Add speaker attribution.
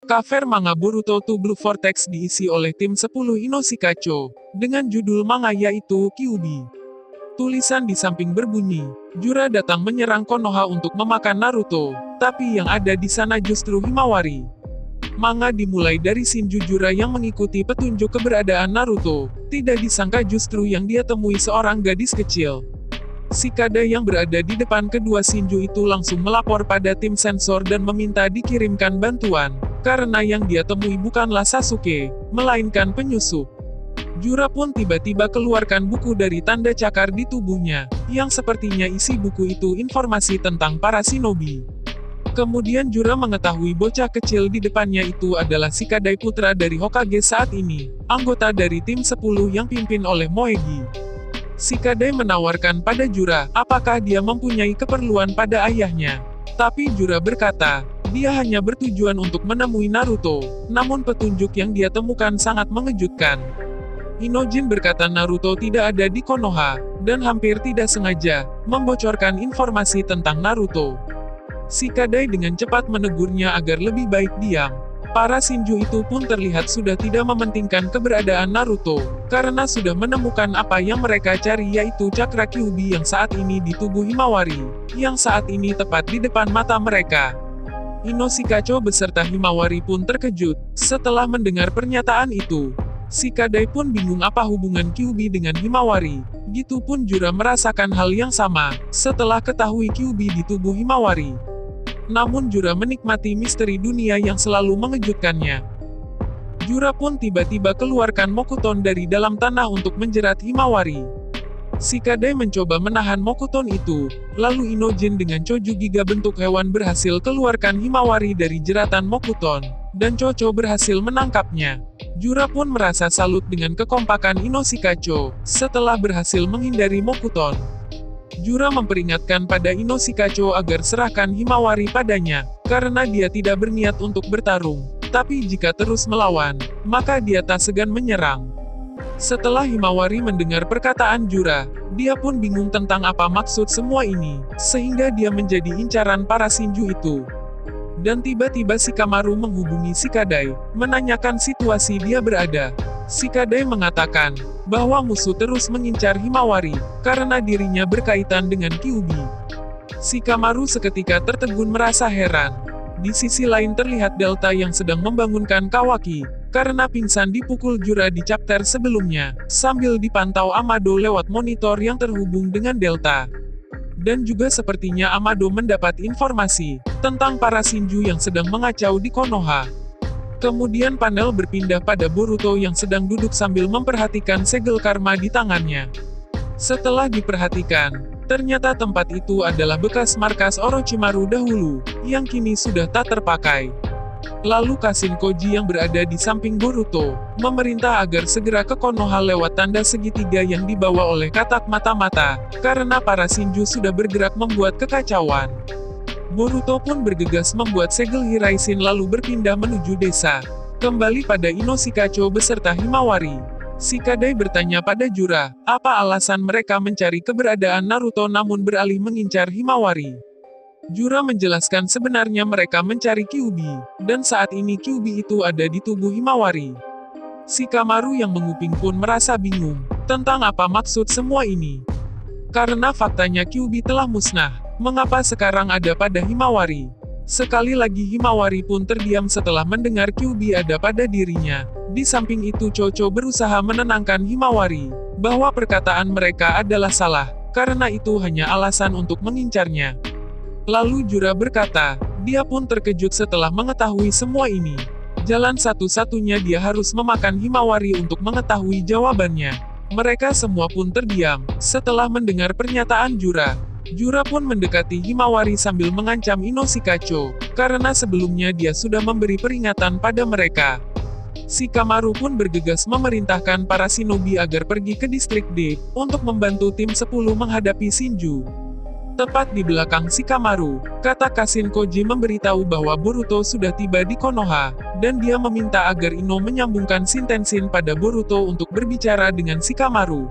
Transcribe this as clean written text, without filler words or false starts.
Speaker 1: Cover manga Boruto to Blue Vortex diisi oleh tim 10 Inoshikacho, dengan judul manga yaitu Kyuubi. Tulisan di samping berbunyi, Jura datang menyerang Konoha untuk memakan Naruto, tapi yang ada di sana justru Himawari. Manga dimulai dari Shinju Jura yang mengikuti petunjuk keberadaan Naruto, tidak disangka justru yang dia temui seorang gadis kecil. Shikada yang berada di depan kedua Shinju itu langsung melapor pada tim sensor dan meminta dikirimkan bantuan, karena yang dia temui bukanlah Sasuke, melainkan penyusup. Jura pun tiba-tiba keluarkan buku dari tanda cakar di tubuhnya, yang sepertinya isi buku itu informasi tentang para shinobi. Kemudian Jura mengetahui bocah kecil di depannya itu adalah Shikadai putra dari Hokage saat ini, anggota dari tim 10 yang pimpin oleh Moegi. Shikadai menawarkan pada Jura, apakah dia mempunyai keperluan pada ayahnya. Tapi Jura berkata, dia hanya bertujuan untuk menemui Naruto, namun petunjuk yang dia temukan sangat mengejutkan. Inojin berkata Naruto tidak ada di Konoha, dan hampir tidak sengaja, membocorkan informasi tentang Naruto. Shikadai dengan cepat menegurnya agar lebih baik diam. Para Shinju itu pun terlihat sudah tidak mementingkan keberadaan Naruto, karena sudah menemukan apa yang mereka cari yaitu cakra Kyuubi yang saat ini di tubuh Himawari, yang saat ini tepat di depan mata mereka. Inoshikacho beserta Himawari pun terkejut, setelah mendengar pernyataan itu. Shikadai pun bingung apa hubungan Kyuubi dengan Himawari, gitu pun Jura merasakan hal yang sama, setelah ketahui Kyuubi di tubuh Himawari. Namun Jura menikmati misteri dunia yang selalu mengejutkannya. Jura pun tiba-tiba keluarkan Mokuton dari dalam tanah untuk menjerat Himawari. Shikadai mencoba menahan Mokuton itu, lalu Inojin dengan Choju Giga bentuk hewan berhasil keluarkan Himawari dari jeratan Mokuton, dan Chocho berhasil menangkapnya. Jura pun merasa salut dengan kekompakan Inoshikacho, setelah berhasil menghindari Mokuton. Jura memperingatkan pada Inoshikacho agar serahkan Himawari padanya, karena dia tidak berniat untuk bertarung. Tapi jika terus melawan, maka dia tak segan menyerang. Setelah Himawari mendengar perkataan Jura, dia pun bingung tentang apa maksud semua ini, sehingga dia menjadi incaran para Shinju itu. Dan tiba-tiba Shikamaru menghubungi Shikadai, menanyakan situasi dia berada. Shikadai mengatakan bahwa musuh terus mengincar Himawari, karena dirinya berkaitan dengan Kyuubi. Shikamaru seketika tertegun merasa heran. Di sisi lain terlihat Delta yang sedang membangunkan Kawaki, karena pingsan dipukul Jura di chapter sebelumnya, sambil dipantau Amado lewat monitor yang terhubung dengan Delta. Dan juga sepertinya Amado mendapat informasi tentang para Shinju yang sedang mengacau di Konoha. Kemudian panel berpindah pada Boruto yang sedang duduk sambil memperhatikan segel karma di tangannya. Setelah diperhatikan, ternyata tempat itu adalah bekas markas Orochimaru dahulu, yang kini sudah tak terpakai. Lalu Kashin Koji yang berada di samping Boruto, memerintah agar segera ke Konoha lewat tanda segitiga yang dibawa oleh katak mata-mata, karena para Shinju sudah bergerak membuat kekacauan. Boruto pun bergegas membuat segel Hiraisin lalu berpindah menuju desa. Kembali pada Inoshikacho beserta Himawari. Shikadai bertanya pada Jura, apa alasan mereka mencari keberadaan Naruto namun beralih mengincar Himawari. Jura menjelaskan sebenarnya mereka mencari Kyuubi, dan saat ini Kyuubi itu ada di tubuh Himawari. Shikamaru yang menguping pun merasa bingung, tentang apa maksud semua ini. Karena faktanya Kyuubi telah musnah. Mengapa sekarang ada pada Himawari? Sekali lagi Himawari pun terdiam setelah mendengar Kyuubi ada pada dirinya. Di samping itu Chocho berusaha menenangkan Himawari, bahwa perkataan mereka adalah salah, karena itu hanya alasan untuk mengincarnya. Lalu Jura berkata, dia pun terkejut setelah mengetahui semua ini. Jalan satu-satunya dia harus memakan Himawari untuk mengetahui jawabannya. Mereka semua pun terdiam, setelah mendengar pernyataan Jura. Jura pun mendekati Himawari sambil mengancam Inoshikacho, karena sebelumnya dia sudah memberi peringatan pada mereka. Shikamaru pun bergegas memerintahkan para shinobi agar pergi ke distrik D, untuk membantu tim 10 menghadapi Shinju. Tepat di belakang Shikamaru, kata Kashin Koji memberitahu bahwa Boruto sudah tiba di Konoha, dan dia meminta agar Ino menyambungkan Shintensin pada Boruto untuk berbicara dengan Shikamaru.